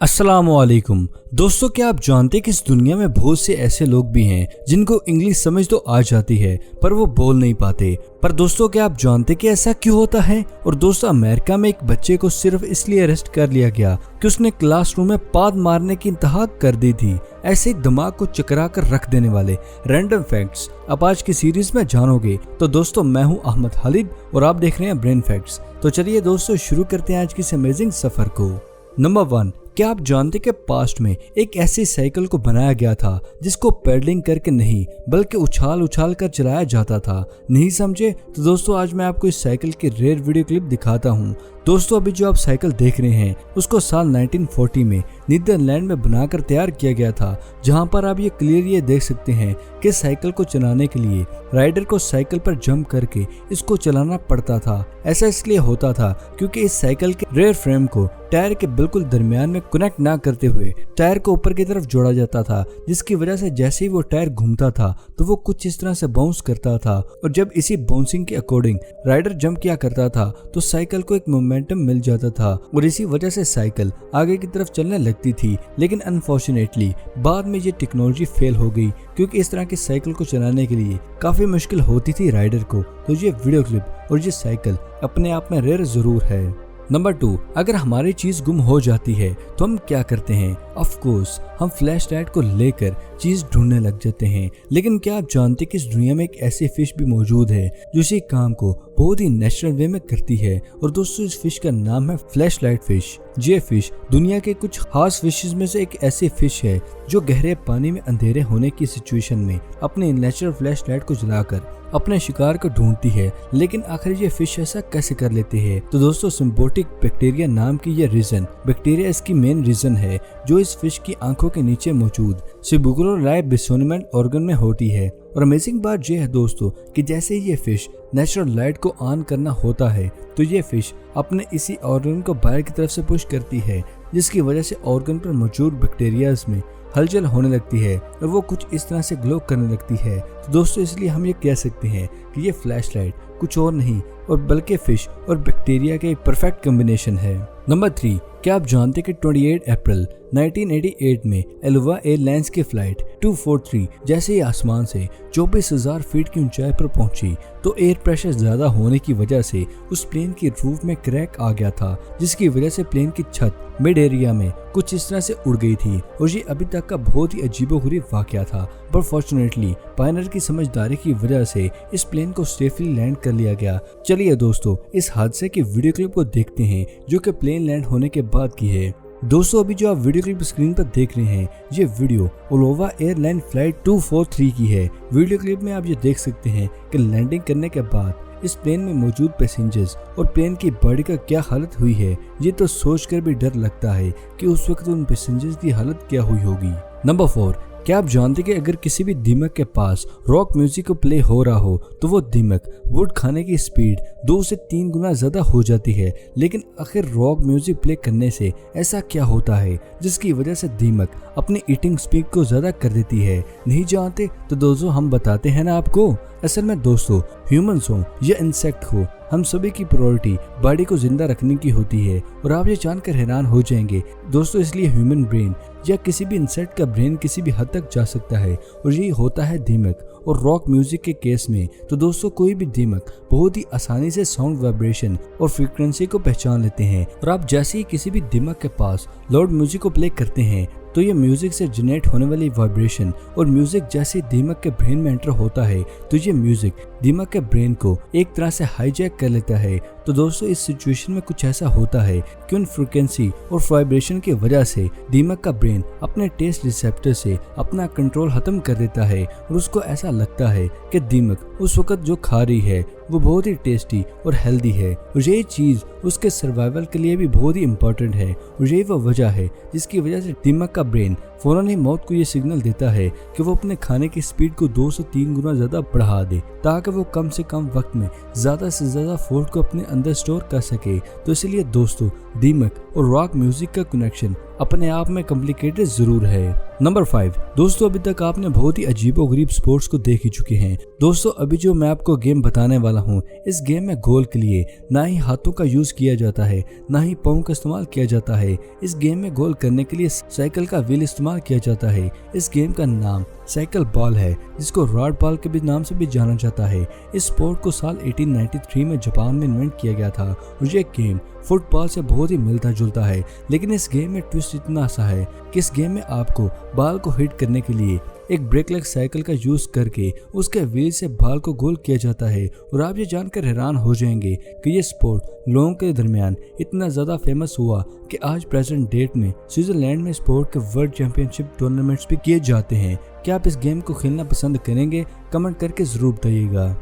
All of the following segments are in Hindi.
अस्सलामुअलैकुम दोस्तों, क्या आप जानते हैं कि इस दुनिया में बहुत से ऐसे लोग भी हैं जिनको इंग्लिश समझ तो आ जाती है पर वो बोल नहीं पाते। पर दोस्तों, क्या आप जानते हैं कि ऐसा क्यों होता है? और दोस्तों, अमेरिका में एक बच्चे को सिर्फ इसलिए अरेस्ट कर लिया गया कि उसने क्लासरूम में पाद मारने की इंतहा कर दी थी। ऐसे दिमाग को चकरा कर रख देने वाले रैंडम फैक्ट्स आप आज की सीरीज में जानोगे। तो दोस्तों, मैं हूं अहमद खालिद और आप देख रहे हैं ब्रेन फैक्ट्स। तो चलिए दोस्तों, शुरू करते हैं आज की इस अमेजिंग सफर को। नंबर 1, क्या आप जानते कि पास्ट में एक ऐसी साइकिल को बनाया गया था जिसको पेडलिंग करके नहीं बल्कि उछाल उछाल कर चलाया जाता था? नहीं समझे? तो दोस्तों, आज मैं आपको इस साइकिल की रेयर वीडियो क्लिप दिखाता हूँ। दोस्तों, अभी जो आप साइकिल देख रहे हैं उसको साल 1940 में नीदरलैंड में बनाकर तैयार किया गया था, जहां पर आप ये क्लियर देख सकते हैं कि साइकिल को चलाने के लिए राइडर को साइकिल पर जंप करके इसको चलाना पड़ता था। ऐसा इसलिए होता था क्योंकि इस साइकिल के रेयर फ्रेम को टायर के बिल्कुल दरमियान में कनेक्ट ना करते हुए टायर को ऊपर की तरफ जोड़ा जाता था, जिसकी वजह से जैसे ही वो टायर घूमता था तो वो कुछ इस तरह से बाउंस करता था। और जब इसी बाउंसिंग के अकॉर्डिंग राइडर जंप किया करता था तो साइकिल को एक मोमेंटम मिल जाता था और इसी वजह से साइकिल आगे की तरफ चलने लगती थी। लेकिन अनफॉर्चुनेटली बाद में ये टेक्नोलॉजी फेल हो गई क्योंकि इस तरह की साइकिल को चलाने के लिए काफी मुश्किल होती थी राइडर को। तो ये वीडियो क्लिप और ये साइकिल अपने आप में रेयर जरूर है। नंबर 2, अगर हमारी चीज गुम हो जाती है तो हम क्या करते हैं? ऑफ कोर्स हम फ्लैश लाइट को लेकर चीज ढूंढने लग जाते हैं। लेकिन क्या आप जानते हैं कि इस दुनिया में एक ऐसी फिश भी मौजूद है जो इसी काम को बहुत ही नेचुरल वे में करती है? और दोस्तों, इस फिश का नाम है फ्लैश लाइट फिश। ये फिश दुनिया के कुछ खास फिशेस में से एक ऐसी फिश है जो गहरे पानी में अंधेरे होने की सिचुएशन में अपने नेचुरल फ्लैश लाइट को जलाकर अपने शिकार को ढूंढती है। लेकिन आखिर ये फिश ऐसा कैसे कर लेती है? तो दोस्तों, सिम्बोटिक बैक्टीरिया नाम की ये रीजन बैक्टीरिया इसकी मेन रीजन है जो इस फिश की आंखों के नीचे मौजूद सिबुकुलोलाइबिसोनिमेंट ऑर्गन में होती है। और अमेजिंग बात यह है दोस्तों कि जैसे ही ये फिश नेचुरल लाइट को ऑन करना होता है तो ये फिश अपने इसी ऑर्गन को बाहर की तरफ से पुश करती है, जिसकी वजह से ऑर्गन पर मौजूद बैक्टीरियाज में हलचल होने लगती है और वो कुछ इस तरह से ग्लो करने लगती है। तो दोस्तों, इसलिए हम ये कह सकते हैं कि ये फ्लैश लाइट कुछ और नहीं और बल्कि फिश और बैक्टीरिया का एक परफेक्ट कॉम्बिनेशन है। नंबर 3, क्या आप जानते कि 28 अप्रैल 1988 में एलवा एयरलाइंस की फ्लाइट 243 जैसे ही आसमान से 24,000 फीट की ऊंचाई पर पहुंची तो एयर प्रेशर ज्यादा होने की वजह से उस प्लेन की रूफ में क्रैक आ गया था, जिसकी वजह से प्लेन की छत मिड एरिया में कुछ इस तरह से उड़ गई थी। और ये अभी तक का बहुत ही अजीबोगरीब वाकया था, पर फॉर्चुनेटली पायलट की समझदारी की वजह से इस प्लेन को सेफली लैंड कर लिया गया। चलिए दोस्तों, इस हादसे की वीडियो क्लिप को देखते हैं जो कि प्लेन लैंड होने के बाद की है। दोस्तों, अभी जो आप वीडियो क्लिप स्क्रीन पर देख रहे हैं ये वीडियो ओलोवा एयरलाइन फ्लाइट 243 की है। वीडियो क्लिप में आप ये देख सकते हैं कि लैंडिंग करने के बाद इस प्लेन में मौजूद पैसेंजर्स और प्लेन की बॉडी का क्या हालत हुई है। ये तो सोचकर भी डर लगता है कि उस वक्त उन पैसेंजर्स की हालत क्या हुई होगी। नंबर 4, क्या आप जानते कि अगर किसी भी दीमक के पास रॉक म्यूजिक को प्ले हो रहा हो तो वो दीमक वुड खाने की स्पीड 2 से 3 गुना ज्यादा हो जाती है। लेकिन आखिर रॉक म्यूजिक प्ले करने से ऐसा क्या होता है जिसकी वजह से दीमक अपनी ईटिंग स्पीड को ज्यादा कर देती है? नहीं जानते? तो दोस्तों, हम बताते हैं ना आपको। असल में दोस्तों, ह्यूमंस हो या इंसेक्ट हो, हम सभी की प्रायोरिटी बॉडी को जिंदा रखने की होती है। और आप ये जानकर हैरान हो जाएंगे दोस्तों, इसलिए ह्यूमन ब्रेन या किसी भी इंसेक्ट का ब्रेन किसी भी हद तक जा सकता है और यही होता है दीमक। और रॉक म्यूजिक के केस में तो दोस्तों, कोई भी दीमक बहुत ही आसानी से साउंड वाइब्रेशन और फ्रीक्वेंसी को पहचान लेते हैं। और आप जैसे ही किसी भी दीमक के पास लाउड म्यूजिक को प्ले करते हैं तो ये म्यूजिक से जनरेट होने वाली वाइब्रेशन और म्यूजिक जैसे दीमक के ब्रेन में एंटर होता है तो ये म्यूजिक दीमक के ब्रेन को एक तरह से हाईजैक कर लेता है। तो दोस्तों, इस सिचुएशन में कुछ ऐसा होता है कि उन फ्रीक्वेंसी और वाइब्रेशन की वजह से दीमक का ब्रेन अपने टेस्ट रिसेप्टर से अपना कंट्रोल खत्म कर देता है और उसको ऐसा लगता है कि दीमक उस वक्त जो खा रही है वो बहुत ही टेस्टी और हेल्दी है और यही चीज उसके सर्वाइवल के लिए भी बहुत ही इम्पोर्टेंट है। और यही वह वजह है जिसकी वजह से दीमक का ब्रेन फौरन ही मौत को ये सिग्नल देता है कि वो अपने खाने की स्पीड को 2 से 3 गुना ज्यादा बढ़ा दे ताकि वो कम से कम वक्त में ज्यादा से ज्यादा फूड को अपने अंदर स्टोर कर सके। तो इसलिए दोस्तों, दीमक और रॉक म्यूजिक का कनेक्शन अपने आप में कॉम्प्लिकेटेड जरूर है। नंबर 5 दोस्तों, अभी तक आपने बहुत ही अजीबोगरीब स्पोर्ट्स को देख ही चुके हैं। दोस्तों अभी जो मैं आपको गेम बताने वाला हूँ, इस गेम में गोल के लिए ना ही हाथों का यूज किया जाता है, ना ही पाँव का इस्तेमाल किया जाता है। इस गेम में गोल करने के लिए साइकिल का व्हील इस्तेमाल किया जाता है। इस गेम का नाम साइकिल बॉल है, जिसको रॉड बॉल के भी नाम से भी जाना जाता है। इस स्पोर्ट को साल 1893 में जापान में इन्वेंट किया गया था और ये गेम फुटबॉल से बहुत ही मिलता जुलता है। लेकिन इस गेम में ट्विस्ट इतना सा है कि इस गेम में आपको बॉल को हिट करने के लिए एक ब्रेक लेग साइकिल का यूज करके उसके व्हील से बॉल को गोल किया जाता है। और आप ये जानकर हैरान हो जाएंगे कि ये स्पोर्ट लोगों के दरमियान इतना ज्यादा फेमस हुआ कि आज प्रेजेंट डेट में स्विट्जरलैंड में स्पोर्ट के वर्ल्ड चैंपियनशिप टूर्नामेंट्स भी किए जाते हैं। क्या आप इस गेम को खेलना पसंद करेंगे? कमेंट करके जरूर बताइएगा।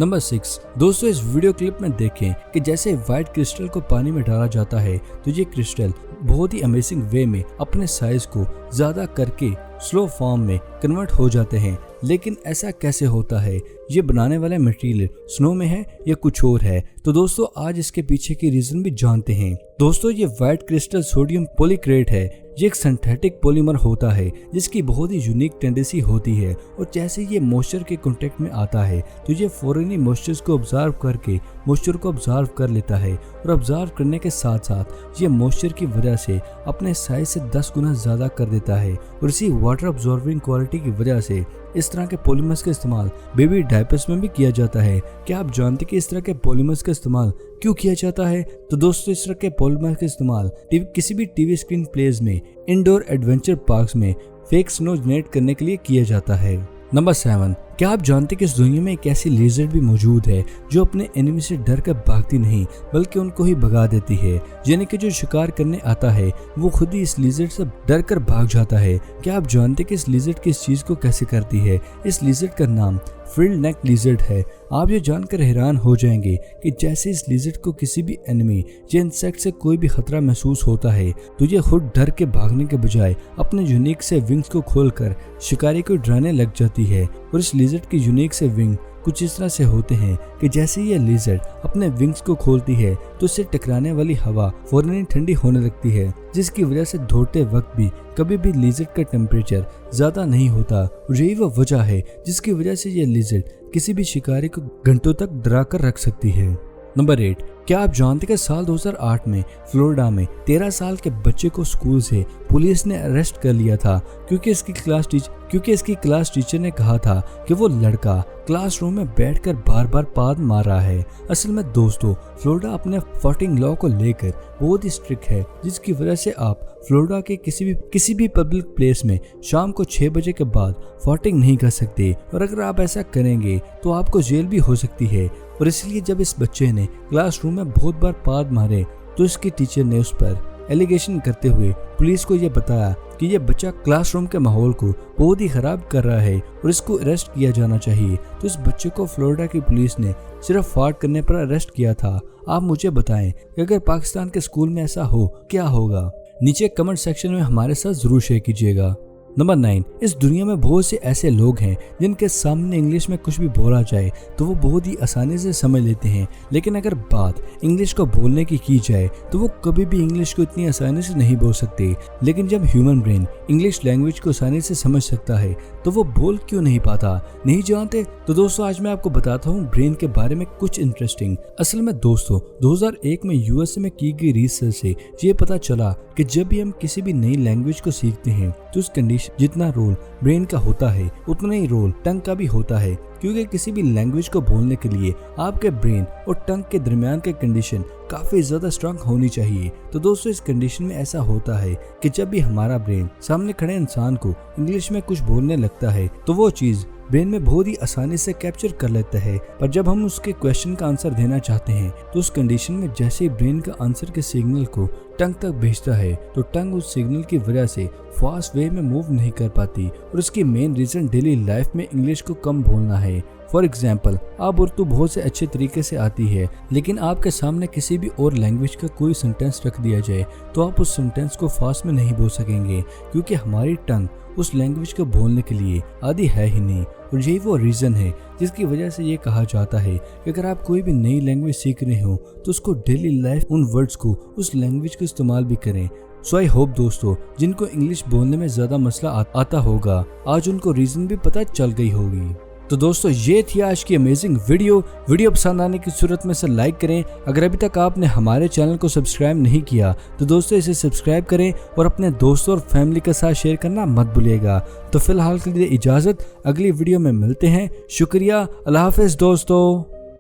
नंबर 6 दोस्तों, इस वीडियो क्लिप में देखें कि जैसे व्हाइट क्रिस्टल को पानी में डाला जाता है तो ये क्रिस्टल बहुत ही अमेजिंग वे में अपने साइज को ज्यादा करके स्लो फॉर्म में कन्वर्ट हो जाते हैं। लेकिन ऐसा कैसे होता है? ये बनाने वाला मटेरियल स्नो में है या कुछ और है? तो दोस्तों आज इसके पीछे की रीजन भी जानते हैं। दोस्तों ये व्हाइट क्रिस्टल सोडियम पॉलीक्रेट है। ये एक सिंथेटिक पॉलीमर होता है जिसकी बहुत ही यूनिक टेंडेंसी होती है, और जैसे ये मॉइस्चर के कांटेक्ट में आता है तो ये फौरन ही मॉइस्चर को ऑब्जर्व करके मॉइस्चर को ऑब्जर्व कर लेता है, और ऑब्जर्व करने के साथ साथ ये मॉइस्चर की वजह से अपने साइज से 10 गुना ज्यादा कर देता है। और इसी वाटर ऑब्जॉर्विंग क्वालिटी की वजह से इस तरह के पॉलीमर्स का इस्तेमाल बेबी डायपर्स में भी किया जाता है। क्या आप जानते कि इस तरह के पॉलीमर्स का इस्तेमाल क्यों किया जाता है? तो दोस्तों इस तरह के पॉलीमर का इस्तेमाल किसी भी टीवी स्क्रीन प्लेस में, इंडोर एडवेंचर पार्क्स में फेक स्नो जनरेट करने के लिए किया जाता है। नंबर 7 क्या आप जानते कि इस दुनिया में एक ऐसी लेजर्ड भी मौजूद है जो अपने एनिमी से डर कर भागती नहीं बल्कि उनको ही भगा देती है, यानी कि जो शिकार करने आता है वो खुद ही इस लेजर्ड से डर कर भाग जाता है। क्या आप जानते कि इस लेजर्ड किस चीज को कैसे करती है? इस लेजर्ड का नाम फ्रिल नेक लिजर्ड है। आप ये जानकर हैरान हो जाएंगे कि जैसे इस लिजर्ड को किसी भी एनिमी या इंसेक्ट से कोई भी खतरा महसूस होता है तो ये खुद डर के भागने के बजाय अपने यूनिक से विंग्स को खोलकर शिकारी को डराने लग जाती है। और इस लिजर्ड के यूनिक से विंग कुछ इस तरह से होते हैं कि जैसे ये लिजर्ड अपने विंग्स को खोलती है तो इससे टकराने वाली हवा फौरन ही ठंडी होने लगती है, जिसकी वजह से दौड़ते वक्त भी कभी भी लिजर्ड का टेम्परेचर ज्यादा नहीं होता। और यही वो वजह है जिसकी वजह से ये लिजर्ड किसी भी शिकारी को घंटों तक डरा कर रख सकती है। नंबर 8 क्या आप जानते कि साल 2008 में फ्लोरिडा में 13 साल के बच्चे को स्कूल से पुलिस ने अरेस्ट कर लिया था क्योंकि इसकी क्लास टीचर ने कहा था कि वो लड़का क्लासरूम में बैठकर बार बार पाद मार रहा है। असल में दोस्तों फ्लोरिडा अपने वोटिंग लॉ को लेकर बहुत ही स्ट्रिक्ट है, जिसकी वजह से आप फ्लोरिडा के किसी भी पब्लिक प्लेस में शाम को 6 बजे के बाद वोटिंग नहीं कर सकते, और अगर आप ऐसा करेंगे तो आपको जेल भी हो सकती है। और इसलिए जब इस बच्चे ने क्लासरूम में बहुत बार पाद मारे तो इसकी टीचर ने उस पर एलिगेशन करते हुए पुलिस को यह बताया कि यह बच्चा क्लासरूम के माहौल को बहुत ही खराब कर रहा है और इसको अरेस्ट किया जाना चाहिए। तो इस बच्चे को फ्लोरिडा की पुलिस ने सिर्फ फाड़ करने पर अरेस्ट किया था। आप मुझे बताएं कि अगर पाकिस्तान के स्कूल में ऐसा हो क्या होगा? नीचे कमेंट सेक्शन में हमारे साथ जरूर शेयर कीजिएगा। नंबर 9 इस दुनिया में बहुत से ऐसे लोग हैं जिनके सामने इंग्लिश में कुछ भी बोला जाए तो वो बहुत ही आसानी से समझ लेते हैं, लेकिन अगर बात इंग्लिश को बोलने की जाए तो वो कभी भी इंग्लिश को इतनी आसानी से नहीं बोल सकते। लेकिन जब ह्यूमन ब्रेन इंग्लिश लैंग्वेज को आसानी से समझ सकता है तो वो बोल क्यों नहीं पाता? नहीं जानते? तो दोस्तों आज मैं आपको बताता हूँ ब्रेन के बारे में कुछ इंटरेस्टिंग। असल में दोस्तों 2001 में यूएसए में की गई रिसर्च से ये पता चला कि जब भी हम किसी भी नई लैंग्वेज को सीखते हैं तो उस कंडीशन जितना रोल ब्रेन का होता है उतना ही रोल टंग का भी होता है, क्योंकि किसी भी लैंग्वेज को बोलने के लिए आपके ब्रेन और टंग के दरमियान के कंडीशन काफी ज्यादा स्ट्रांग होनी चाहिए। तो दोस्तों इस कंडीशन में ऐसा होता है कि जब भी हमारा ब्रेन सामने खड़े इंसान को इंग्लिश में कुछ बोलने लगता है तो वो चीज ब्रेन में बहुत ही आसानी से कैप्चर कर लेता है, पर जब हम उसके क्वेश्चन का आंसर देना चाहते हैं तो उस कंडीशन में जैसे ही ब्रेन का आंसर के सिग्नल को टंग तक भेजता है तो टंग उस सिग्नल की वजह से फास्ट वे में मूव नहीं कर पाती, और इसकी मेन रीजन डेली लाइफ में इंग्लिश को कम बोलना है। फॉर एग्जाम्पल आप उर्दू बहुत से अच्छे तरीके से आती है, लेकिन आपके सामने किसी भी और लैंग्वेज का कोई सेंटेंस रख दिया जाए तो आप उस सेंटेंस को फास्ट में नहीं बोल सकेंगे, क्योंकि हमारी टंग उस लैंग्वेज को बोलने के लिए आदि है ही नहीं। और यही वो रीज़न है जिसकी वजह से ये कहा जाता है कि अगर आप कोई भी नई लैंग्वेज सीख रहे हो तो उसको डेली लाइफ उन वर्ड्स को, उस लैंग्वेज को इस्तेमाल भी करें। सो आई होप दोस्तों जिनको इंग्लिश बोलने में ज़्यादा मसला आता होगा आज उनको रीज़न भी पता चल गई होगी। तो दोस्तों ये थी आज की अमेजिंग वीडियो पसंद आने की सूरत में से लाइक करें। अगर अभी तक आपने हमारे चैनल को सब्सक्राइब नहीं किया तो दोस्तों इसे सब्सक्राइब करें और अपने दोस्तों और फैमिली के साथ शेयर करना मत भूलिएगा। तो फिलहाल के लिए इजाज़त, अगली वीडियो में मिलते हैं। शुक्रिया, अल्लाह हाफ़िज़ दोस्तों।